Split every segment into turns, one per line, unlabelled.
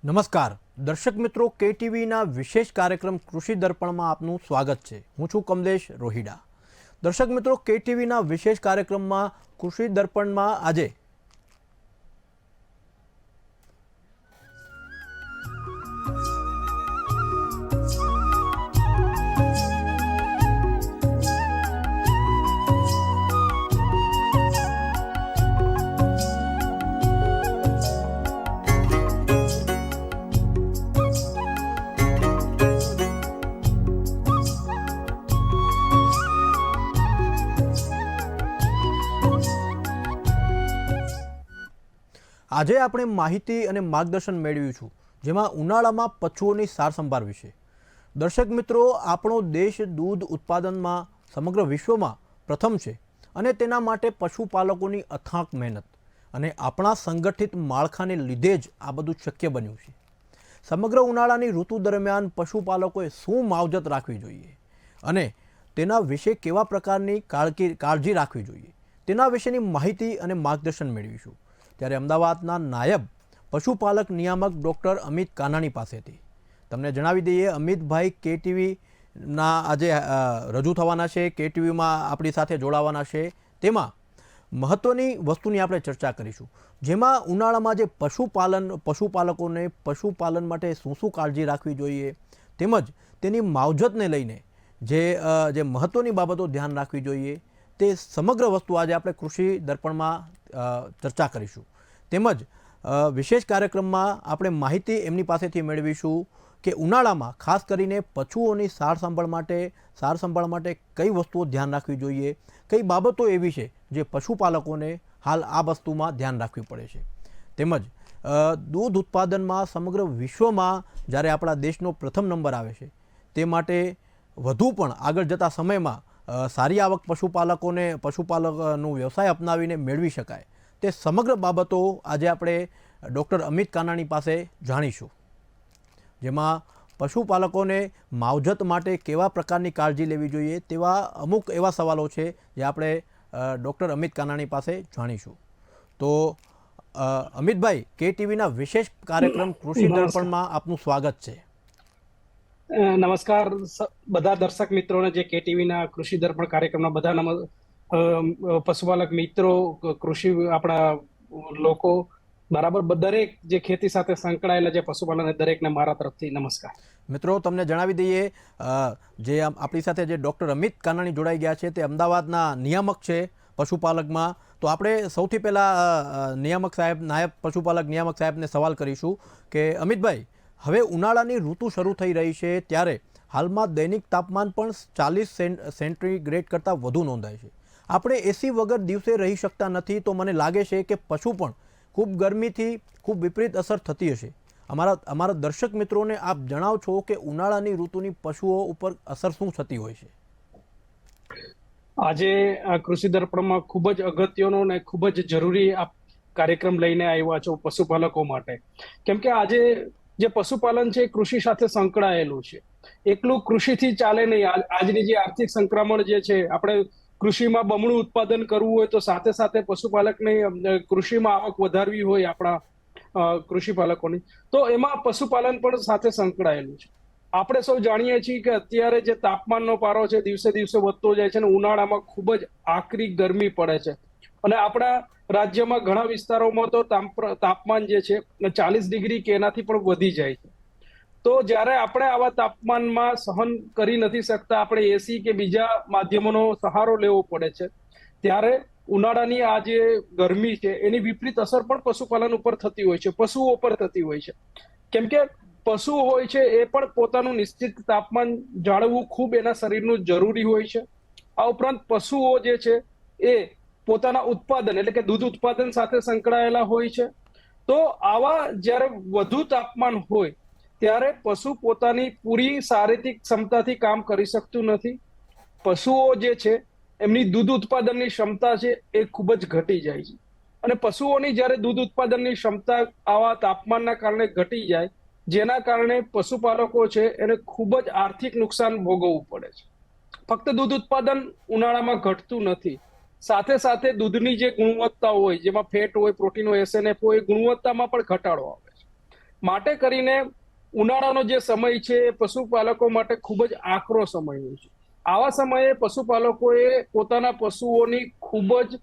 નમસ્કાર દર્શક મિત્રો, કેટીવીના વિશેષ કાર્યક્રમ કૃષિ દર્પણમાં આપનું સ્વાગત છે। હું છું કમલેશ રોહિડા। દર્શક મિત્રો, કેટીવીના વિશેષ કાર્યક્રમમાં કૃષિ દર્પણમાં આજે આજે આપણે માહિતી અને માર્ગદર્શન મેળવ્યું, જેમાં ઉનાળામાં પશુઓની સાર સંભાળ વિશે। દર્શક મિત્રો, આપણો દેશ દૂધ ઉત્પાદનમાં સમગ્ર વિશ્વમાં પ્રથમ છે અને તેના માટે પશુપાલકોની અથાગ મહેનત અને આપણા સંગઠિત માળખાને લીધે જ આ બધું શક્ય બન્યું છે। સમગ્ર ઉનાળાની ઋતુ દરમિયાન પશુપાલકોએ શું માવજત રાખવી જોઈએ અને તેના વિશે કેવા પ્રકારની કાળજી રાખવી જોઈએ તેના વિશેની માહિતી અને માર્ગદર્શન મેળવીશું। ત્યારે અમદાવાદના નાયબ પશુપાલક નિયામક ડૉક્ટર અમિત કાનાણી પાસેથી તમને જણાવી દઈએ, અમિતભાઈ કેટીવીના આજે રજૂ થવાના છે, કેટીવીમાં આપણી સાથે જોડાવાના છે। તેમાં મહત્ત્વની વસ્તુની આપણે ચર્ચા કરીશું, જેમાં ઉનાળામાં જે પશુપાલકોને પશુપાલન માટે શું શું કાળજી રાખવી જોઈએ તેમજ તેની માવજતને લઈને જે મહત્ત્વની બાબતો ધ્યાન રાખવી જોઈએ તે સમગ્ર વસ્તુ આજે આપણે કૃષિ દર્પણમાં ચર્ચા કરીશું। તેમજ વિશેષ કાર્યક્રમમાં આપણે માહિતી એમની પાસેથી મેળવીશું કે ઉનાળામાં ખાસ કરીને પશુઓની સાર સંભાળ માટે કઈ વસ્તુઓ ધ્યાન રાખવી જોઈએ, કઈ બાબતો એવી છે જે પશુપાલકોને હાલ આ વસ્તુમાં ધ્યાન રાખવી પડે છે। તેમજ દૂધ ઉત્પાદનમાં સમગ્ર વિશ્વમાં જ્યારે આપણા દેશનો પ્રથમ નંબર આવે છે તે માટે વધુ પણ આગળ જતા સમયમાં સારી આવક પશુપાલકનો વ્યવસાય અપનાવીને મેળવી શકાય તે સમગ્ર બાબતો આજે આપણે ડૉક્ટર અમિત કાનાણી પાસે જાણીશું, જેમાં પશુપાલકોને માવજત માટે કેવા પ્રકારની કાળજી લેવી જોઈએ તેવા અમુક એવા સવાલો છે જે આપણે ડૉક્ટર અમિત કાનાણી પાસે જાણીશું। તો અમિતભાઈ, કેટીવીના વિશેષ કાર્યક્રમ કૃષિ દર્પણમાં આપનું સ્વાગત છે।
નમસ્કાર બધા દર્શક મિત્રોને, જે કેટીવીના કૃષિ દર્પણ કાર્યક્રમના બધા પશુપાલક મિત્રો, કૃષિ આપણા લોકો બરાબર દરેક જે ખેતી સાથે સંકળાયેલા જે પશુપાલન દરેકને મારા તરફથી નમસ્કાર।
મિત્રો, તમને જણાવી દઈએ, જે આપણી સાથે જે ડૉક્ટર અમિત કાનાણી જોડાઈ ગયા છે તે અમદાવાદના નિયામક છે પશુપાલકમાં। તો આપણે સૌથી પહેલાં નાયબ પશુપાલક નિયામક સાહેબને સવાલ કરીશું કે અમિતભાઈ, હવે ઉનાળાની ઋતુ શરૂ થઈ રહી છે ત્યારે હાલમાં દૈનિક તાપમાન પણ 40 સેન્ટીગ્રેડ કરતાં વધુ નોંધાય છે। આપણે એસી વગર દિવસે રહી શકતા નથી, તો મને લાગે છે કે પશુ પણ ખૂબ ગરમીથી ખૂબ વિપરીત અસર થતી હશે। અમારા દર્શક મિત્રોને આપ જણાવ છો કે ઉનાળાની ઋતુની પશુઓ ઉપર અસર શું થતી હોય છે?
આજે આ કૃષિ દર્પણમાં ખૂબ જ અગત્યનો અને ખૂબ જ જરૂરી આ કાર્યક્રમ લઈને આવ્યા છો પશુપાલકો માટે, કેમ કે આજે જે પશુપાલન છે એ કૃષિ સાથે સંકળાયેલું છે। એકલું કૃષિથી ચાલે નહીં। આજની જે આર્થિક સંક્રમણ જે છે, આપણે કૃષિમાં બમણું ઉત્પાદન કરવું હોય તો સાથે સાથે પશુપાલકને કૃષિમાં આવક વધારવી હોય આપણા કૃષિપાલકોની, તો એમાં પશુપાલન પણ સાથે સંકળાયેલું છે। આપણે સૌ જાણીએ છીએ કે અત્યારે જે તાપમાનનો પારો છે દિવસે દિવસે વધતો જાય છે અને ઉનાળામાં ખૂબ જ આકરી ગરમી પડે છે અને આપણા રાજ્યમાં ઘણા વિસ્તારોમાં તો તાપમાન જે છે 40 ડિગ્રી કે એનાથી પણ વધી જાય છે। તો જ્યારે આપણે આવા તાપમાનમાં સહન કરી નથી શકતા, આપણે એસી કે બીજા માધ્યમોનો સહારો લેવો પડે છે, ત્યારે ઉનાળાની આ જે ગરમી છે એની વિપરીત અસર પણ પશુપાલન ઉપર થતી હોય છે, પશુઓ પર થતી હોય છે। કેમ કે પશુ હોય છે એ પણ પોતાનું નિશ્ચિત તાપમાન જાળવવું ખૂબ એના શરીરનું જરૂરી હોય છે। આ ઉપરાંત પશુઓ જે છે એ પોતાના ઉત્પાદન એટલે કે દૂધ ઉત્પાદન સાથે સંકળાયેલા હોય છે। તો આવા જ્યારે વધુ તાપમાન હોય ત્યારે પશુ પોતાની પૂરી શારીરિક ક્ષમતાથી કામ કરી શકતું નથી। પશુઓ જે છે એમની દૂધ ઉત્પાદનની ક્ષમતા છે એ ખૂબ જ ઘટી જાય છે અને પશુઓની જ્યારે દૂધ ઉત્પાદનની ક્ષમતા આવા તાપમાનના કારણે ઘટી જાય, જેના કારણે પશુપાલકો છે એને ખૂબ જ આર્થિક નુકસાન ભોગવવું પડે છે। ફક્ત દૂધ ઉત્પાદન ઉનાળામાં ઘટતું નથી, સાથે સાથે દૂધની જે ગુણવત્તા હોય, જેમાં ફેટ હોય, પ્રોટીન હોય, SNF હોય, ગુણવત્તામાં પણ ઘટાડો આવે છે। માટે કરીને ઉનાળાનો જે સમય છે એ પશુપાલકો માટે ખૂબ જ આકરો સમય હોય છે. આવા સમયે પશુપાલકોએ પોતાના પશુઓની ખૂબ જ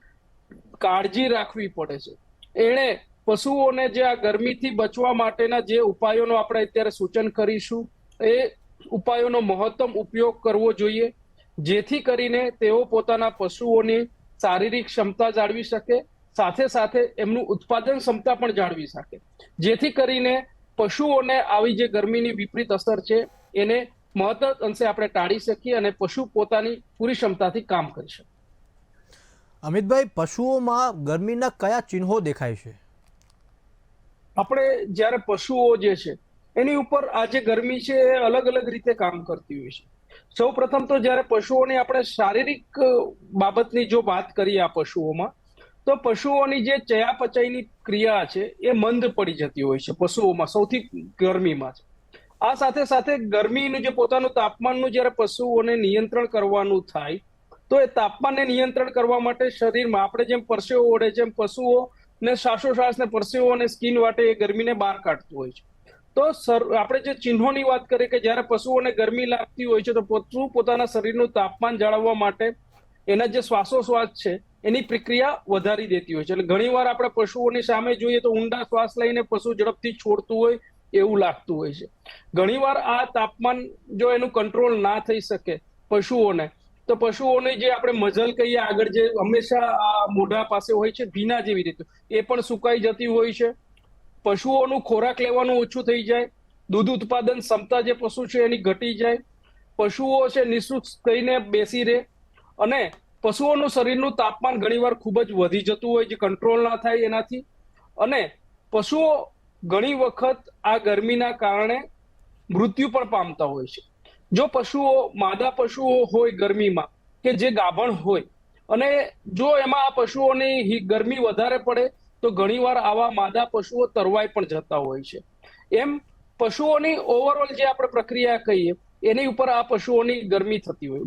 કાળજી રાખવી પડે છે. એણે પશુઓને જે આ ગરમીથી બચવા માટેના જે ઉપાયોનો આપણે અત્યારે સૂચન કરીશું એ ઉપાયોનો મહત્તમ ઉપયોગ કરવો જોઈએ, જેથી કરીને તેઓ પોતાના પશુઓની શારીરિક ક્ષમતા જાળવી શકે, સાથે સાથે એમનું ઉત્પાદન ક્ષમતા પણ જાળવી શકે, જેથી કરીને પશુઓને આવી જે ગરમીની વિપરીત અસર છે એને મહત્તમ અંશે આપણે ટાળી શકીએ અને પશુ પોતાની પૂરી ક્ષમતાથી કામ કરી શકે.
અમિતભાઈ, પશુઓમાં ગરમીના કયા ચિહ્નો દેખાય છે?
આપણે જ્યારે પશુઓ જે છે એની ઉપર આ જે ગરમી છે એ અલગ અલગ રીતે કામ કરતી હોય છે. સૌ પ્રથમ તો જ્યારે પશુઓની આપણે શારીરિક બાબતની જો વાત કરીએ આ પશુઓમાં, તો પશુઓની જે ચયાપચયની ક્રિયા છે એ મંદ પડી જતી હોય છે પશુઓમાં સૌથી ગરમીમાં. આ સાથે સાથે ગરમીનું જે પોતાનું તાપમાનનું જ્યારે પશુઓને નિયંત્રણ કરવાનું થાય, તો એ તાપમાનને નિયંત્રણ કરવા માટે શરીરમાં આપણે જેમ પરસેવો ઓળે જેમ પશુઓ ને શ્વાસોશ્વાસ ને પરસેવો અને સ્કિન વાટે એ ગરમીને બહાર કાઢતું હોય છે. તો આપણે જે ચિહ્નોની વાત કરીએ કે જ્યારે પશુઓને ગરમી લાગતી હોય છે તો પશુ પોતાના શરીરનું તાપમાન જાળવવા માટે એના જે શ્વાસોશ્વાસ છે એની પ્રક્રિયા વધારી દેતી હોય છે. એટલે ઘણીવાર આપણે પશુઓની સામે જોઈએ તો ઊંડા શ્વાસ લઈને પશુ ઝડપથી છોડતું હોય એવું લાગતું હોય છે. ઘણીવાર આ તાપમાન જો એનું કંટ્રોલ ના થઈ શકે પશુઓને, તો પશુઓની જે આપણે મજલ કહીએ આગળ જે હંમેશા આ મોઢા પાસે હોય છે ભીના જેવી રીતે, એ પણ સુકાઈ જતી હોય છે. પશુઓનું ખોરાક લેવાનું ઓછું થઈ જાય, દૂધ ઉત્પાદન ક્ષમતા જે પશુ છે એની ઘટી જાય, પશુઓ છે નિઃશુલ્ક થઈને બેસી રહે, અને પશુઓનું શરીરનું તાપમાન ઘણીવાર ખૂબ જ વધી જતું હોય જે કંટ્રોલ ના થાય એનાથી. અને પશુઓ ઘણી વખત આ ગરમીના કારણે મૃત્યુ પણ પામતા હોય છે. જો પશુઓ માદા પશુઓ હોય ગરમીમાં કે જે ગાભણ હોય, અને જો એમાં આ પશુઓની ગરમી વધારે પડે તો ઘણીવાર આવા માદા પશુઓ તરવાઈ પણ જતા હોય છે. એમ પશુઓની ઓવરઓલ જે આપણે પ્રક્રિયા કહીએ એની ઉપર આ પશુઓની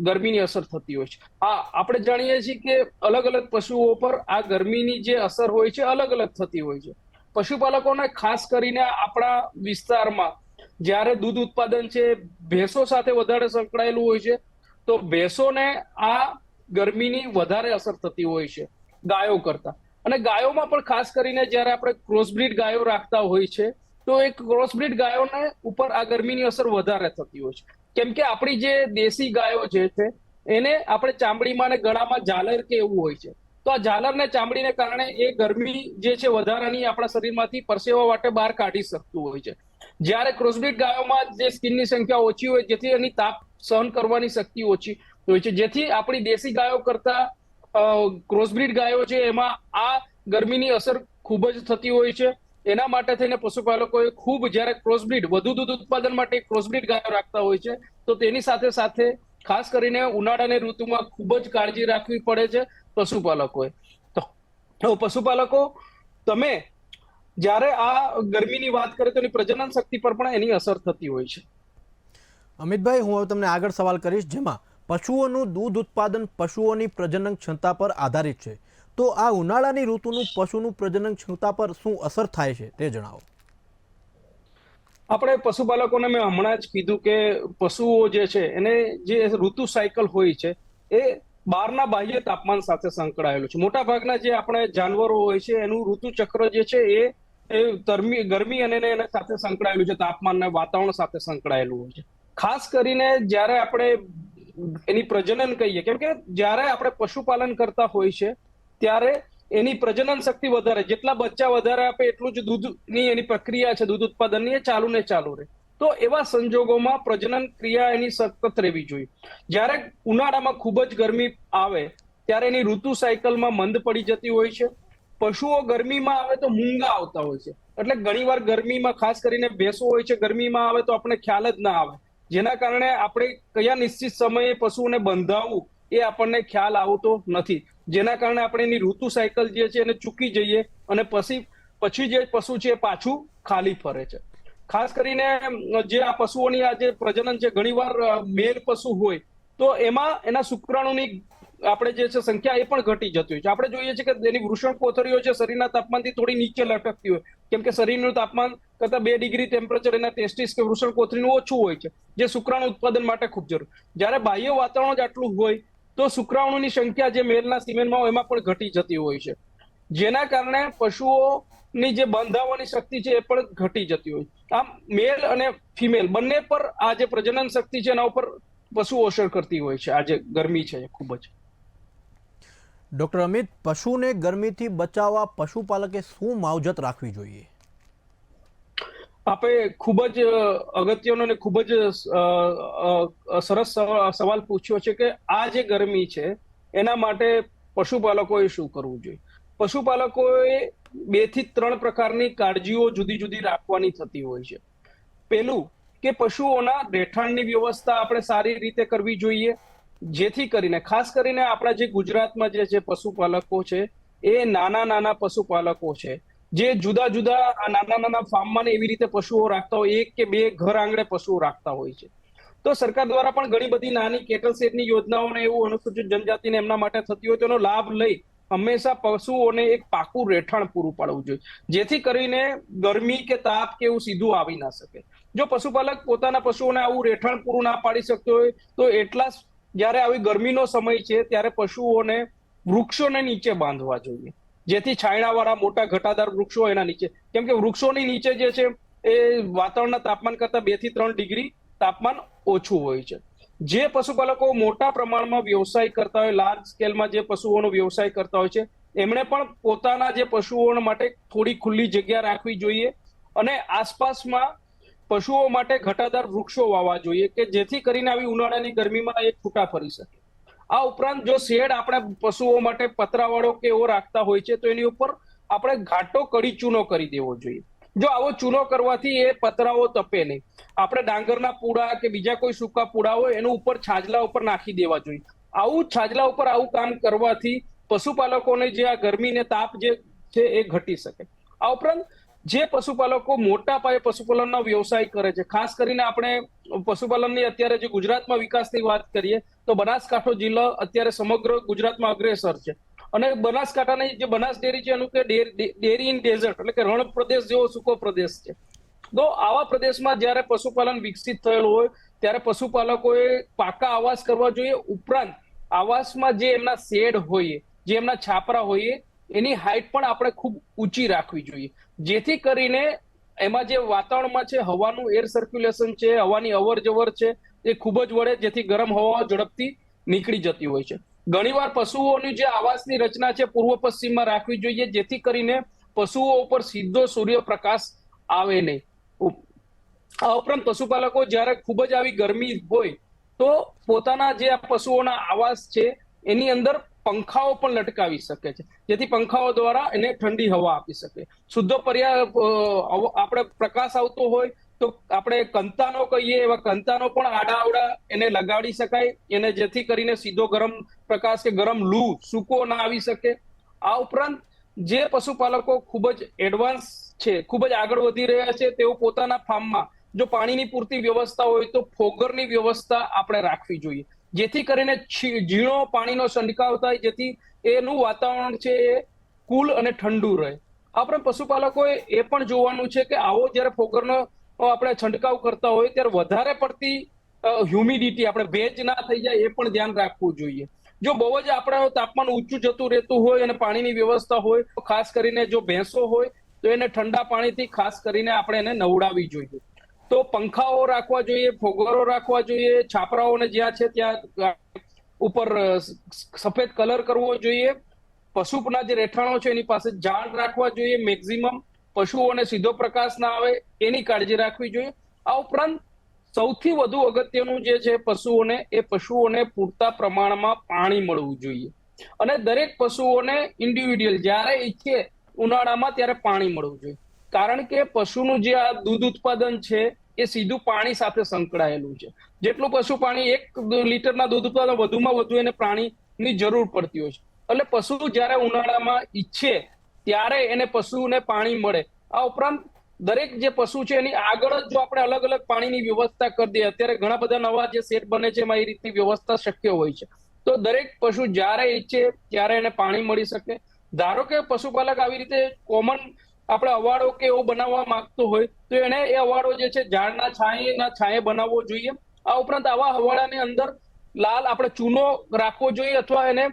ગરમીની અસર થતી હોય છે. હા, આપણે જાણીએ છીએ કે અલગ અલગ પશુઓ પર આ ગરમીની જે અસર હોય છે અલગ અલગ થતી હોય છે. પશુપાલકોને ખાસ કરીને આપણા વિસ્તારમાં જ્યારે દૂધ ઉત્પાદન છે ભેંસો સાથે વધારે સંકળાયેલું હોય છે, તો ભેંસોને આ ગરમીની વધારે અસર થતી હોય છે ગાયો કરતા. અને ગાયોમાં પણ ખાસ કરીને જ્યારે આપણે ક્રોસબ્રીડ ગાયો રાખતા હોય છે તો એક ક્રોસબ્રીડ ગાયોને ઉપર આ ગરમીની અસર વધારે થતી હોય છે. કેમ કે આપણી જે દેશી ગાયો જે છે એને આપણે ચામડીમાં અને ગળામાં ઝાલર કે એવું હોય છે, તો આ ઝાલર ને ચામડીને કારણે એ ગરમી જે છે વધારાની આપણા શરીરમાંથી પરસેવા વાટે બહાર કાઢી શકતું હોય છે. જ્યારે ક્રોસબ્રીડ ગાયોમાં જે સ્કિનની સંખ્યા ઓછી હોય જેથી એની તાપ સહન કરવાની શક્તિ ઓછી હોય છે, જેથી આપણી દેશી ગાયો કરતા ક્રોસબ્રીડ ગાયો છે એમાં આ ગરમીની અસર ખૂબ જ થતી હોય છે. એના માટે થઈને પશુપાલકોએ ખૂબ જ્યારે ક્રોસબ્રીડ વધુ દૂધ ઉત્પાદન માટે ક્રોસબ્રીડ ગાયો રાખતા હોય છે તો તેની સાથે સાથે ખાસ કરીને ઉનાળાની ઋતુમાં ખૂબ જ કાળજી રાખવી પડે છે પશુપાલકોએ. તો પશુપાલકો તમે જ્યારે આ ગરમીની વાત કરીએ તો એની પ્રજનન શક્તિ પર પણ એની અસર થતી હોય છે.
અમિતભાઈ, હું હવે તમને આગળ સવાલ કરીશ જેમાં પશુઓનું દૂધ ઉત્પાદન પશુઓની પ્રજનન ક્ષમતા પર આધારિત છે, તો આ ઉનાળાની ઋતુનું પશુનું પ્રજનન ક્ષમતા પર શું અસર થાય છે તે જણાવો.
આપણે પશુપાલકોને મેં હમણાં જ કીધું કે પશુઓ જે છે એને જે ઋતુ સાયકલ હોય છે એ બહારના બાહ્ય તાપમાન સાથે સંકળાયેલું છે. મોટા ભાગના જે આપણે જાનવરો હોય છે એનું ઋતુ ચક્ર જે છે એ ગરમી અને એના સાથે સંકળાયેલું છે, તાપમાન અને વાતાવરણ સાથે સંકળાયેલું હોય છે. ખાસ કરીને જ્યારે આપણે એની પ્રજનન કહીએ, કેમ કે જ્યારે આપણે પશુપાલન કરતા હોય છે ત્યારે એની પ્રજનન શક્તિ વધારે, જેટલા બચ્ચા વધારે આપે એટલું જ દૂધની એની પ્રક્રિયા છે દૂધ ઉત્પાદનની એ ચાલુ ને ચાલુ રહે. તો એવા સંજોગોમાં પ્રજનન ક્રિયા એની સતત રહેવી જોઈએ. જ્યારે ઉનાળામાં ખૂબ જ ગરમી આવે ત્યારે એની ઋતુ સાયકલમાં મંદ પડી જતી હોય છે. પશુઓ ગરમીમાં આવે તો મૂંગા આવતા હોય છે, એટલે ઘણીવાર ગરમીમાં ખાસ કરીને ભેંસો હોય છે ગરમીમાં આવે તો આપણે ખ્યાલ જ ના આવે, જેના કારણે આપણે કયા નિશ્ચિત સમયે પશુઓને બંધાવવું એ આપણને ખ્યાલ આવતો નથી, જેના કારણે આપણે એની ઋતુ સાયકલ જે છે એને ચૂકી જઈએ અને પછી જે પશુ છે એ પાછું ખાલી ફરે છે. ખાસ કરીને જે આ પશુઓની આ જે પ્રજનન છે ઘણીવાર મેલ પશુ હોય તો એમાં એના શુક્રાણુની આપણે જે છે સંખ્યા એ પણ ઘટી જતી હોય છે. આપણે જોઈએ છીએ કે એની વૃષણ કોથળીઓ છે શરીરના તાપમાનથી થોડી નીચે લટકતી હોય કેમ કે શરીરનું તાપમાન કરતા 2 ડિગ્રી ટેમ્પરેચર એના ટેસ્ટિસ કે વૃષણ કોથળીનું ઓછું હોય છે, જે શુક્રાણુ ઉત્પાદન માટે ખૂબ જરૂર. જ્યારે બાહ્ય વાતાવરણ જ આટલું હોય તો શુક્રાણુની સંખ્યા જે મેલના સિમેનમાં હોય એમાં પણ ઘટી જતી હોય છે, જેના કારણે પશુઓની જે બંધાવવાની શક્તિ છે એ પણ ઘટી જતી હોય. આમ મેલ અને ફિમેલ બંને પર આ જે પ્રજનન શક્તિ છે એના ઉપર પશુઓ અસર કરતી હોય છે. આ જે ગરમી છે ખૂબ જ.
ડૉક્ટર અમિત, પશુને ગરમીથી બચાવવા પશુપાલકે શું માવજત રાખવી જોઈએ?
આપણે ખૂબ જ અગત્યનો અને ખૂબ જ સરસ સવાલ પૂછ્યો છે કે આ જે ગરમી છે એના માટે પશુપાલકોએ શું કરવું જોઈએ. પશુપાલકોએ 2 થી 3 પ્રકારની કાળજીઓ જુદી જુદી રાખવાની થતી હોય છે. પહેલું કે પશુઓના રહેઠાણની વ્યવસ્થા આપણે સારી રીતે કરવી જોઈએ, જેથી કરીને ખાસ કરીને આપણા જે ગુજરાતમાં જે પશુપાલકો છે એ નાના પશુપાલકો છે, જે જુદા જુદા નાના ફાર્મમાં એવી રીતે પશુઓ રાખતા હોય, 1 કે 2 ઘર આંગણે પશુઓ રાખતા હોય છે. તો સરકાર દ્વારા પણ ઘણી બધી નાની કેટલ શેડની યોજનાઓને એવું અનુસૂચિત જનજાતિને એમના માટે થતી હોય તેનો લાભ લઈ હંમેશા પશુઓને એક પાકું રહેઠાણ પૂરું પાડવું જોઈએ, જેથી કરીને ગરમી કે તાપ કે એવું સીધું આવી ના શકે. જો પશુપાલક પોતાના પશુઓને આવું રહેઠાણ પૂરું ના પાડી શકતો હોય તો એટલા જ્યારે આવી ગરમીનો સમય છે ત્યારે પશુઓને વૃક્ષોને નીચે બાંધવા જોઈએ, જેથી છાયડાવાળા મોટા ઘટાદાર વૃક્ષો એના નીચે, કેમ કે વૃક્ષોની નીચે જે છે એ વાતાવરણના તાપમાન કરતા 2 થી 3 ડિગ્રી તાપમાન ઓછું હોય છે. જે પશુપાલકો મોટા પ્રમાણમાં વ્યવસાય કરતા હોય, લાર્જ સ્કેલમાં જે પશુઓનો વ્યવસાય કરતા હોય છે, એમણે પણ પોતાના જે પશુઓ માટે થોડી ખુલ્લી જગ્યા રાખવી જોઈએ અને આસપાસમાં પશુઓ માટે ઘટાદાર વૃક્ષો વાવવા જોઈએ કે જેથી કરીને આવી ઉનાળાની ગરમીમાં એ છૂટા ફરી શકે. આ ઉપરાંત જો શેડ આપણે પશુઓ માટે પતરાવાળો કે એવો રાખતા હોય છે તો એની ઉપર આપણે ઘાટો કડી ચૂનો કરી દેવો જોઈએ. જો આવો ચૂનો કરવાથી એ પતરાઓ તપે નહીં. આપણે ડાંગરના પૂડા કે બીજા કોઈ સૂકા પૂડા હોય એનું ઉપર છાજલા ઉપર નાખી દેવા જોઈએ. આવું છાજલા ઉપર આવું કામ કરવાથી પશુપાલકોને જે આ ગરમી ને તાપ જે છે એ ઘટી શકે. આ ઉપરાંત જે પશુપાલકો મોટા પાયે પશુપાલનનો વ્યવસાય કરે છે, ખાસ કરીને આપણે પશુપાલનની અત્યારે જે ગુજરાતમાં વિકાસની વાત કરીએ તો બનાસકાંઠો જિલ્લો અત્યારે સમગ્ર ગુજરાતમાં અગ્રેસર છે અને બનાસકાંઠાની જે બનાસ ડેરી છે એનું કે ડેરી ઇન ડેઝર્ટ એટલે કે રણ પ્રદેશ જેવો સૂકો પ્રદેશ છે. તો આવા પ્રદેશમાં જ્યારે પશુપાલન વિકસિત થયેલું હોય ત્યારે પશુપાલકોએ પાકા આવાસ કરવા જોઈએ. ઉપરાંત આવાસમાં જે એમના શેડ હોય, જે એમના છાપરા હોય, એની હાઈટ પણ આપણે ખૂબ ઊંચી રાખવી જોઈએ, જેથી કરીને એમાં જે વાતાવરણમાં છે હવાનું એર સર્ક્યુલેશન છે, હવાની અવર જવર છે એ ખૂબ જ વળે, જેથી ગરમ હવા ઝડપથી નીકળી જતી હોય છે. ઘણીવાર પશુઓની જે આવાસની રચના છે પૂર્વ પશ્ચિમમાં રાખવી જોઈએ, જેથી કરીને પશુઓ ઉપર સીધો સૂર્યપ્રકાશ આવે નહીં. આ ઉપરાંત પશુપાલકો જ્યારે ખૂબ જ આવી ગરમી હોય તો પોતાના જે આ પશુઓના આવાસ છે એની અંદર પંખાઓ પણ લટકાવી શકે છે, જેથી પંખાઓ દ્વારા એને ઠંડી હવા આપી શકે. શુદ્ધ આપણે પ્રકાશ આવતો હોય તો આપણે કંતાનો કહીએ એવા કંતાનો પણ આડા એને લગાડી શકાય, એને જેથી કરીને સીધો ગરમ પ્રકાશ કે ગરમ લૂ સૂકો ના આવી શકે. આ ઉપરાંત જે પશુપાલકો ખૂબ જ એડવાન્સ છે, ખૂબ જ આગળ વધી રહ્યા છે, તેઓ પોતાના ફાર્મમાં જો પાણીની પૂરતી વ્યવસ્થા હોય તો ફોગરની વ્યવસ્થા આપણે રાખવી જોઈએ, જેથી કરીને ઝીણો પાણીનો છંટકાવ થાય, જેથી એનું વાતાવરણ છે એ કુલ અને ઠંડુ રહે. આપણે પશુપાલકોએ એ પણ જોવાનું છે કે આવો જ્યારે ફોગરનો આપણે છંટકાવ કરતા હોય ત્યારે વધારે પડતી હ્યુમિડિટી આપણે ભેજ ના થઈ જાય એ પણ ધ્યાન રાખવું જોઈએ. જો બહુ જ આપણે તાપમાન ઊંચું જતું રહેતું હોય અને પાણીની વ્યવસ્થા હોય તો ખાસ કરીને જો ભેંસો હોય તો એને ઠંડા પાણીથી ખાસ કરીને આપણે એને નવડાવવી જોઈએ. તો પંખાઓ રાખવા જોઈએ, ફોગરો રાખવા જોઈએ, છાપરાઓને જ્યાં છે ત્યાં ઉપર સફેદ કલર કરવો જોઈએ. પશુના જે રહેઠાણો છે એની પાસે ઝાડ રાખવા જોઈએ, મેક્સિમમ પશુઓને સીધો પ્રકાશ ના આવે એની કાળજી રાખવી જોઈએ. આ ઉપરાંત સૌથી વધુ અગત્યનું જે છે પશુઓને પૂરતા પ્રમાણમાં પાણી મળવું જોઈએ અને દરેક પશુઓને ઇન્ડિવિડ્યુઅલ જ્યારે ઈચ્છે ઉનાળામાં ત્યારે પાણી મળવું જોઈએ, કારણ કે પશુનું જે આ દૂધ ઉત્પાદન છે એ સીધું પાણી સાથે સંકળાયેલું છે. જેટલું પશુ પાણી 1 લીટરના દૂધ ઉત્પાદન વધુમાં વધુ એને પાણીની જરૂર પડતી હોય છે, એટલે પશુ જ્યારે ઉનાળામાં ઈચ્છે ત્યારે એને પશુને પાણી મળે. આ ઉપરાંત દરેક જે પશુ છે એની આગળ જ જો આપણે અલગ અલગ પાણીની વ્યવસ્થા કરી દઈએ, અત્યારે ઘણા બધા નવા જે સેટ બને છે એમાં એ રીતની વ્યવસ્થા શક્ય હોય છે, તો દરેક પશુ જ્યારે ઈચ્છે ત્યારે એને પાણી મળી શકે. ધારો કે પશુપાલક આવી રીતે કોમન આપણે અવાડો કે એવો બનાવવા માંગતો હોય તો એને એ અવાડો જે છે ઝાડના છાંયે બનાવવો જોઈએ. આ ઉપરાંત આવા અવાડાની અંદર લાલ આપણે ચૂનો રાખવો જોઈએ અથવા એને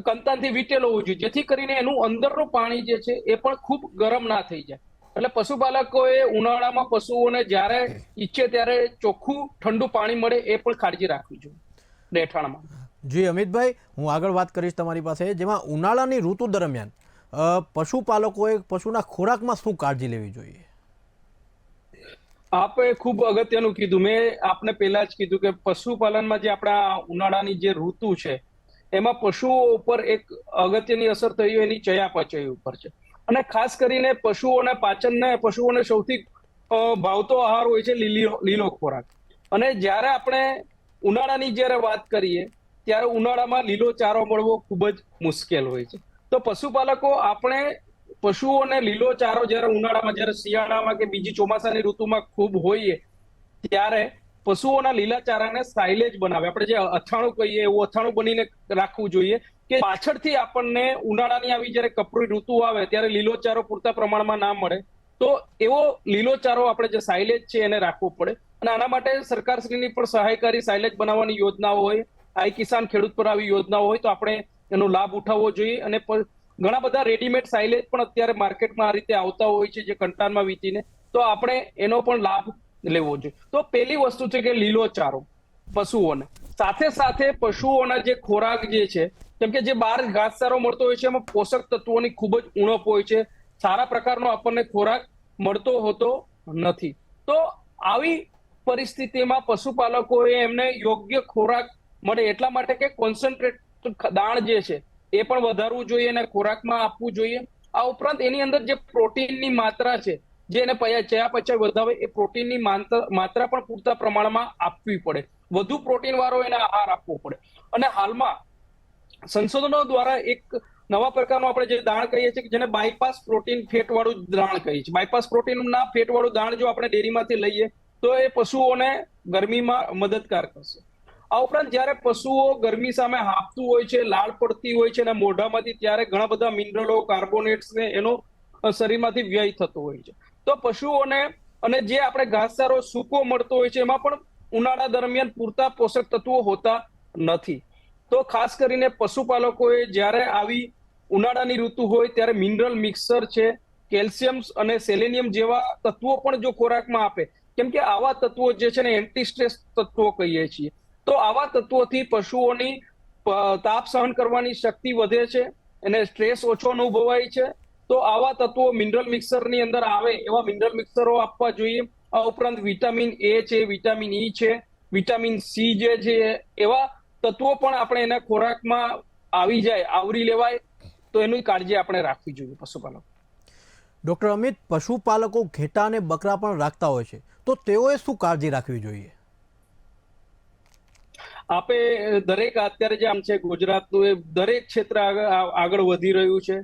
કંતાનથી વીંટેલો હોવો જોઈએ, જેથી કરીને એનું અંદરનું પાણી જે છે એ પણ ખૂબ ગરમ ના થઈ જાય. એટલે પશુપાલકોએ ઉનાળામાં પશુઓને જ્યારે ઈચ્છે ત્યારે ચોખ્ખું ઠંડુ પાણી મળે એ પણ કાળજી રાખવી જોઈએ રહેઠાણમાં.
જી અમિતભાઈ, હું આગળ વાત કરીશ તમારી પાસે, જેમાં ઉનાળાની ઋતુ દરમિયાન પશુપાલકોએ પશુના ખોરાકમાં શું કાળજી લેવી જોઈએ?
આપે ખૂબ અગત્યનું કીધું. મેં આપને પહેલા જ કીધું કે પશુપાલનમાં જે આપણા ઉનાળાની જે ઋતુ છે એમાં પશુઓ ઉપર એક અગત્યની અસર થઈ હોય એની ચયાપચય ઉપર છે. અને ખાસ કરીને પશુઓને સૌથી ભાવતો આહાર હોય છે લીલો ખોરાક. અને જ્યારે આપણે ઉનાળાની જ્યારે વાત કરીએ ત્યારે ઉનાળામાં લીલો ચારો મળવો ખૂબ જ મુશ્કેલ હોય છે. તો પશુપાલકો આપણે પશુઓને લીલો ચારો જ્યારે ઉનાળામાં, જ્યારે શિયાળામાં કે બીજી ચોમાસાની ઋતુમાં ખૂબ હોઈએ ત્યારે પશુઓના લીલા ચારાને સાઇલેજ બનાવે, આપણે જે અથાણું કહીએ એવું અથાણું બનીને રાખવું જોઈએ કે પાછળથી આપણને ઉનાળાની આવી જ્યારે કપરી ઋતુ આવે ત્યારે લીલો ચારો પૂરતા પ્રમાણમાં ના મળે તો એવો લીલો ચારો આપણે જે સાઇલેજ છે એને રાખવો પડે. અને આના માટે સરકારશ્રીની પણ સહાયકારી સાઇલેજ બનાવવાની યોજનાઓ હોય, આઈ કિસાન ખેડૂત પર આવી યોજનાઓ હોય તો આપણે એનો લાભ ઉઠાવવો જોઈએ. અને ઘણા બધા રેડીમેડ સાઇલેજ પણ અત્યારે માર્કેટમાં આ રીતે આવતા હોય છે જે કંટાનમાં વીંટીને, તો આપણે એનો પણ લાભ લેવો જોઈએ. તો પહેલી વસ્તુ છે કે લીલો ચારો પશુઓને. સાથે સાથે પશુઓના જે ખોરાક જે છે, કેમ કે જે બહાર ઘાસચારો મળતો હોય છે એમાં પોષક તત્વોની ખૂબ જ ઉણપ હોય છે, સારા પ્રકારનો આપણને ખોરાક મળતો હોતો નથી. તો આવી પરિસ્થિતિમાં પશુપાલકોએ એમને યોગ્ય ખોરાક મળે એટલા માટે કે કોન્સન્ટ્રેટ દાણ જે છે એ પણ વધારવું જોઈએ અને ખોરાકમાં આપવું જોઈએ. આ ઉપરાંત એની અંદર જે પ્રોટીનની માત્રા છે જે એને ચયાપચય વધાવે એ પ્રોટીનની માત્રા પણ પૂરતા પ્રમાણમાં આપવી પડે. વધુ પ્રોટીન વાળો એને આહાર આપવો પડે. અને હાલમાં સંશોધનો દ્વારા એક નવા પ્રકારનું આપણે જે દાણ કહીએ છીએ જેને બાયપાસ પ્રોટીન ફેટ વાળું દાણ કહીએ છીએ. બાયપાસ પ્રોટીનના ફેટ વાળું દાણ જો આપણે ડેરીમાંથી લઈએ તો એ પશુઓને ગરમીમાં મદદગાર કરશે. આ ઉપરાંત જ્યારે પશુઓ ગરમી સામે હાંફતું હોય છે, લાળ પડતી હોય છે અને મોઢામાંથી ત્યારે ઘણા બધા મિનરલો, કાર્બોનેટ્સ ને એનો શરીરમાંથી વ્યય થતો હોય છે. તો પશુઓને અને જે આપણે ઘાસચારો સૂકો મળતો હોય છે એમાં પણ ઉનાળા દરમિયાન પૂરતા પોષક તત્વો હોતા નથી. તો ખાસ કરીને પશુપાલકોએ જ્યારે આવી ઉનાળાની ઋતુ હોય ત્યારે મિનરલ મિક્સર છે, કેલ્શિયમ અને સેલેનિયમ જેવા તત્વો પણ જો ખોરાકમાં આપે, કેમ કે આવા તત્વો જે છે ને એન્ટી સ્ટ્રેસ તત્વો કહીએ છીએ. તો આવા તત્વોથી પશુઓની તાપ સહન કરવાની શક્તિ વધે છે, એને સ્ટ્રેસ ઓછો અનુભવાય છે. તો આવા તત્વો મિનરલ મિક્સરની અંદર આવે એવા મિનરલ મિક્સરો આપવા જોઈએ. આ ઉપરાંત વિટામિન એ છે, વિટામિન ઈ છે, વિટામિન સી જે છે એવા તત્વો પણ આપણે એના ખોરાકમાં આવી જાય, આવરી લેવાય તો એની કાળજી આપણે રાખવી જોઈએ પશુપાલકો.
ડૉક્ટર અમિત, પશુપાલકો ઘેટાં અને બકરા પણ રાખતા હોય છે, તો તેઓએ શું કાળજી રાખવી જોઈએ?
આપે દરેક અત્યારે જે આમ છે ગુજરાતનું એ દરેક ક્ષેત્ર આગળ વધી રહ્યું છે.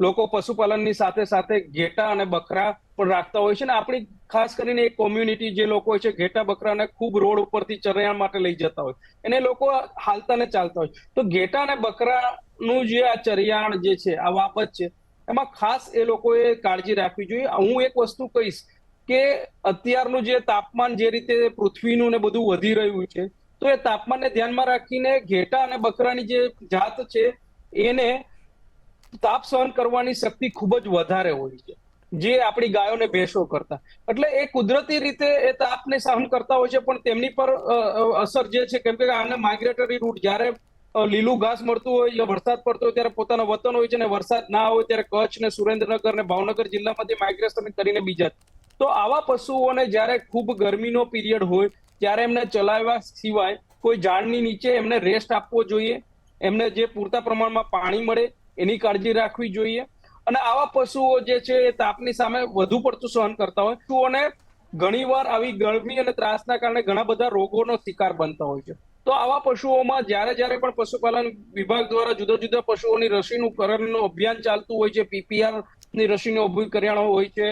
લોકો પશુપાલનની સાથે સાથે ઘેટા અને બકરા પણ રાખતા હોય છે ને આપણી ખાસ કરીને એક કોમ્યુનિટી જે લોકો હોય છે ઘેટા બકરાને ખૂબ રોડ ઉપરથી ચરણ્યા માટે લઈ જતા હોય એને લોકો હાલતા ને ચાલતા હોય. તો ઘેટા અને બકરાનું જે આ ચરિયાણ જે છે, આ બાબત છે, એમાં ખાસ એ લોકોએ કાળજી રાખવી જોઈએ. હું એક વસ્તુ કહીશ કે અત્યારનું જે તાપમાન જે રીતે પૃથ્વીનું ને બધું વધી રહ્યું છે તો એ તાપમાનને ધ્યાનમાં રાખીને ઘેટા અને બકરાની જે જાત છે એને તાપ સહન કરવાની શક્તિ ખૂબ જ વધારે હોય છે જે આપણી ગાયો ને ભેંસો કરતા. એટલે એ કુદરતી રીતે એ તાપને સહન કરતા હોય છે પણ તેમની પર અસર જે છે, કેમ કે આને માઇગ્રેટરી રૂટ જ્યારે લીલું ઘાસ મળતું હોય, વરસાદ પડતો હોય ત્યારે પોતાના વતન હોય છે ને વરસાદ ના હોય ત્યારે કચ્છ ને સુરેન્દ્રનગર ને ભાવનગર જિલ્લામાંથી માઇગ્રેશન કરીને બીજા. તો આવા પશુઓને જ્યારે ખૂબ ગરમીનો પીરિયડ હોય ત્યારે એમને ચલાવવા સિવાય કોઈ ઝાડની નીચે એમને રેસ્ટ આપવો જોઈએ. એમને જે પૂરતા પ્રમાણમાં પાણી મળે એની કાળજી રાખવી જોઈએ. અને આવા પશુઓ જે છે એ તાપની સામે વધુ પડતું સહન કરતા હોય. પશુઓને ઘણીવાર આવી ગરમી અને ત્રાસના કારણે ઘણા બધા રોગોનો શિકાર બનતા હોય છે. તો આવા પશુઓમાં જ્યારે પણ પશુપાલન વિભાગ દ્વારા જુદા જુદા પશુઓની રસીનું કરણનું અભિયાન ચાલતું હોય છે, પીપીઆર ની રસીનો અભિકરણ હોય છે,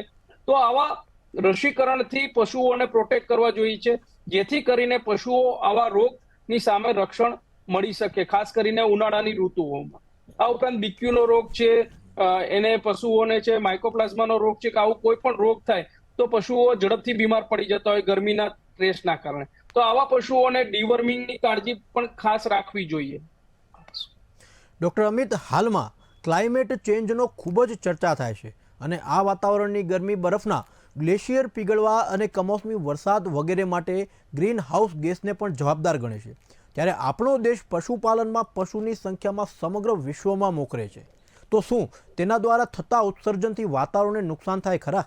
તો આવા રસીકરણથી પશુઓને પ્રોટેક્ટ કરવા જોઈએ છે જેથી કરીને પશુઓ આવા રોગની સામે રક્ષણ મળી શકે, ખાસ કરીને ઉનાળાની ઋતુઓમાં. આ ઉપરાંત બીક્યુનો રોગ છે, એને પશુઓને છે માઇકોપ્લાઝમાનો રોગ છે કે આવું કોઈ પણ રોગ થાય તો પશુઓ ઝડપથી બીમાર પડી જતા હોય ગરમીના સ્ટ્રેસના કારણે. તો આવા પશુઓને ડીવર્મિંગની કાળજી પણ ખાસ રાખવી જોઈએ.
ડૉક્ટર અમિત, હાલમાં ક્લાઇમેટ ચેન્જનો ખૂબ જ ચર્ચા થાય છે અને આ વાતાવરણની ગરમી બરફના ગ્લેશિયર પીગળવા અને કમોસમી વરસાદ વગેરે માટે ગ્રીન હાઉસ ગેસને પણ જવાબદાર ગણે છે. ત્યારે આપણો દેશ પશુપાલનમાં પશુની સંખ્યામાં સમગ્ર વિશ્વમાં મોખરે છે. તો શું તેના દ્વારા થતા ઉત્સર્જનથી વાતાવરણને નુકસાન થાય ખરા?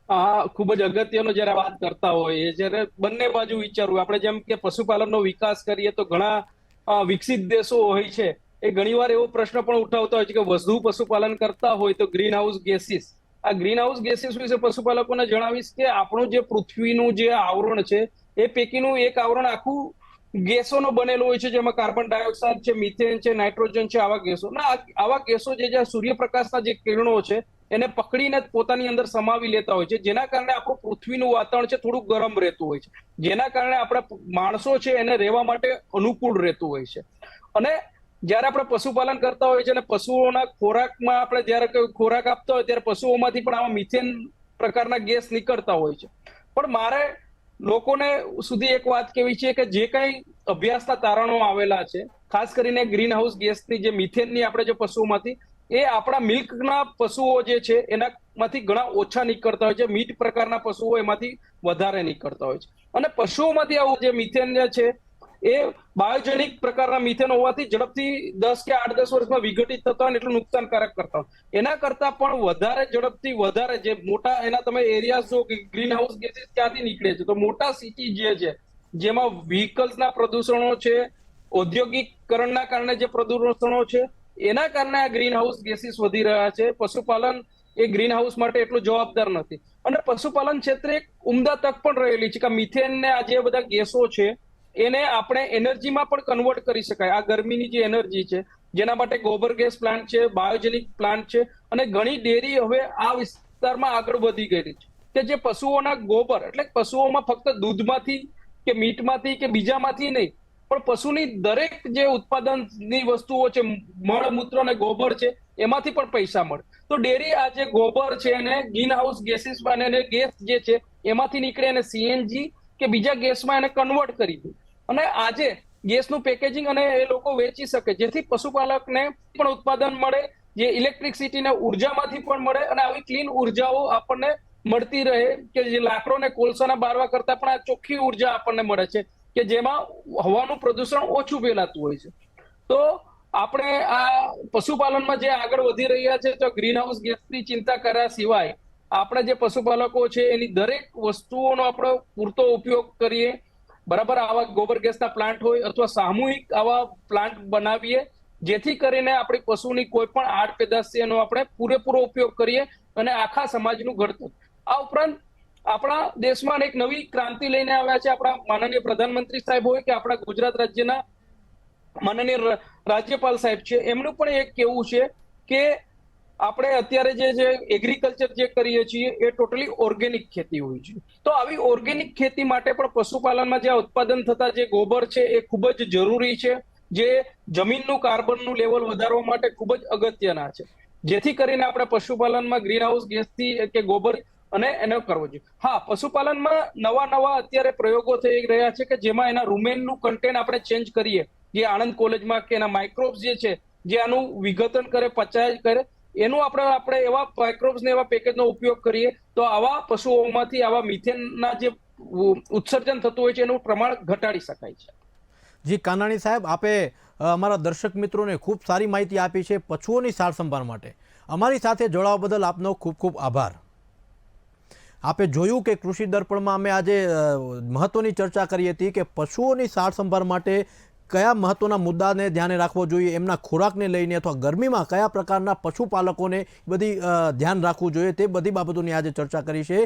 આ ખૂબ જ અગત્યનો જયારે વાત કરતા હોય જ્યારે બંને બાજુ વિચારવું. આપણે જેમ કે પશુપાલનનો વિકાસ કરીએ તો ઘણા વિકસિત દેશો હોય છે એ ઘણીવાર એવો પ્રશ્ન પણ ઉઠાવતા હોય છે કે વધુ પશુપાલન કરતા હોય તો ગ્રીન હાઉસ ગેસીસ. આ ગ્રીન હાઉસ ગેસીસ વિશે પશુપાલકોને જણાવીશ કે આપણું જે પૃથ્વીનું જે આવરણ છે એ પૈકીનું એક આવરણ આખું ગેસોનો બનેલો હોય છે, જેમાં કાર્બન ડાયોક્સાઇડ છે, મિથેન છે, નાઇટ્રોજન છે. આવા ગેસો આવા ગેસો જે સૂર્યપ્રકાશના જે કિરણો છે એને પકડીને પોતાની અંદર સમાવી લેતા હોય છે, જેના કારણે આપણું પૃથ્વીનું વાતાવરણ છે થોડું ગરમ રહેતું હોય છે, જેના કારણે આપણા માણસો છે એને રહેવા માટે અનુકૂળ રહેતું હોય છે. અને જ્યારે આપણે પશુપાલન કરતા હોય છે અને પશુઓના ખોરાકમાં આપણે જ્યારે ખોરાક આપતા હોય ત્યારે પશુઓમાંથી પણ આવા મિથેન પ્રકારના ગેસ નીકળતા હોય છે. પણ મારે લોકોને સુધી એક વાત કહેવી છે કે જે કઈ અભ્યાસના તારણો આવેલા છે, ખાસ કરીને ગ્રીન હાઉસ ગેસની જે મિથેનની આપણે જે પશુઓમાંથી એ આપણા મિલ્કના પશુઓ જે છે એનામાંથી ઘણા ઓછા નીકળતા હોય છે, મીટ પ્રકારના પશુઓ એમાંથી વધારે નીકળતા હોય છે. અને પશુઓમાંથી આવું જે મિથેન છે એ બાયોજેનિક પ્રકારના મિથેન હોવાથી ઝડપથી 10 કે 8-10 વર્ષમાં વિઘટિત થતા હોય એટલું નુકસાનકારક કરતા હોય. એના કરતા પણ વધારે ઝડપથી વધારે જે મોટા એના તમે એરિયાઝ જો ગ્રીન હાઉસ ગેસીસ ક્યાંથી નીકળે છે તો મોટા સિટી જે છે જેમાં વ્હીકલ્સના પ્રદૂષણો છે, ઔદ્યોગિકરણના કારણે જે પ્રદૂષણો છે એના કારણે આ ગ્રીન હાઉસ ગેસીસ વધી રહ્યા છે. પશુપાલન એ ગ્રીન હાઉસ માટે એટલું જવાબદાર નથી. અને પશુપાલન ક્ષેત્રે એક ઉમદા તક પણ રહેલી છે કે મિથેન ને આ જે બધા ગેસો છે એને આપણે એનર્જીમાં પણ કન્વર્ટ કરી શકાય. આ ગરમીની જે એનર્જી છે જેના માટે ગોબર ગેસ પ્લાન્ટ છે, બાયોજેનિક પ્લાન્ટ છે અને ઘણી ડેરી હવે આ વિસ્તારમાં આગળ વધી ગઈ છે કે જે પશુઓના ગોબર એટલે પશુઓમાં ફક્ત દૂધમાંથી કે મીટમાંથી કે બીજામાંથી નહીં પણ પશુની દરેક જે ઉત્પાદનની વસ્તુઓ છે, મળમૂત્ર અને ગોબર છે એમાંથી પણ પૈસા મળે. તો ડેરી આ જે ગોબર છે એને ગ્રીન હાઉસ ગેસીસ અને ગેસ જે છે એમાંથી નીકળે અને સીએનજી કે બીજા ગેસમાં એને કન્વર્ટ કરી દે અને આજે ગેસનું પેકેજિંગ અને એ લોકો વેચી શકે, જેથી પશુપાલકને પણ ઉત્પાદન મળે, જે ઇલેક્ટ્રિસિટીને ઉર્જામાંથી પણ મળે અને આવી ક્લીન ઉર્જાઓ આપણને મળતી રહે કે જે લાકડો ને કોલસાના બારવા કરતા પણ આ ચોખ્ખી ઉર્જા આપણને મળે છે કે જેમાં હવાનું પ્રદૂષણ ઓછું ફેલાતું હોય છે. તો આપણે આ પશુપાલનમાં જે આગળ વધી રહ્યા છે તો ગ્રીન હાઉસ ગેસની ચિંતા કર્યા સિવાય આપણે જે પશુપાલકો છે એની દરેક વસ્તુઓનો આપણે પૂરતો ઉપયોગ કરીએ. બરાબર, આવા ગોબર ગેસના પ્લાન્ટ હોય અથવા સામૂહિક આવા પ્લાન્ટ બનાવીએ જેથી કરીને આપણી પશુની કોઈ પણ આડ પેદાશ છે એનો આપણે પૂરેપૂરો ઉપયોગ કરીએ અને આખા સમાજનું ઘડતર. આ ઉપરાંત આપણા દેશમાં એક નવી ક્રાંતિ લઈને આવ્યા છે આપણા માનનીય પ્રધાનમંત્રી સાહેબ હોય કે આપણા ગુજરાત રાજ્યના માનનીય રાજ્યપાલ સાહેબ છે, એમનું પણ એક કહેવું છે કે આપણે અત્યારે જે એગ્રીકલ્ચર જે કરીએ છીએ એ ટોટલી ઓર્ગેનિક ખેતી હોય છે. તો આવી ઓર્ગેનિક ખેતી માટે પણ પશુપાલનમાં જે ઉત્પાદન થતા જે ગોબર છે એ ખૂબ જ જરૂરી છે, જે જમીનનું કાર્બનનું લેવલ વધારવા માટે ખૂબ જ અગત્યના છે, જેથી કરીને આપણે પશુપાલનમાં ગ્રીન હાઉસ ગેસથી કે ગોબર અને એને કરવો જોઈએ. હા, પશુપાલનમાં નવા અત્યારે પ્રયોગો થઈ રહ્યા છે કે જેમાં એના રૂમેનનું કન્ટેન્ટ આપણે ચેન્જ કરીએ, જે આણંદ કોલેજમાં કે એના માઇક્રોબ્સ જે છે જે આનું વિઘટન કરે, પચાય કરે, એનું આપણે એવા માઇક્રોબ્સ ને એવા પેકેજનો ઉપયોગ કરીએ તો આવા પશુઓમાંથી આવા મિથેનના જે ઉત્સર્જન થતું હોય છે એનું પ્રમાણ ઘટાડી શકાય છે.
જી કાનાણી સાહેબ, આપે અમારા દર્શક મિત્રોને ખૂબ સારી માહિતી આપી છે પશુઓની સાર સંભાળ માટે. અમારી સાથે જોડાવા બદલ આપનો ખૂબ ખૂબ આભાર. આપે જોયું કે કૃષિ દર્પણમાં અમે આજે મહત્વની ચર્ચા કરી હતી કે પશુઓની સાર સંભાળ માટે કયા મહત્વના મુદ્દાને ધ્યાને રાખવો જોઈએ, એમના ખોરાકને લઈને અથવા ગરમીમાં કયા પ્રકારના પશુપાલકોને બધી ધ્યાન રાખવું જોઈએ, તે બધી બાબતોની આજે ચર્ચા કરી છે.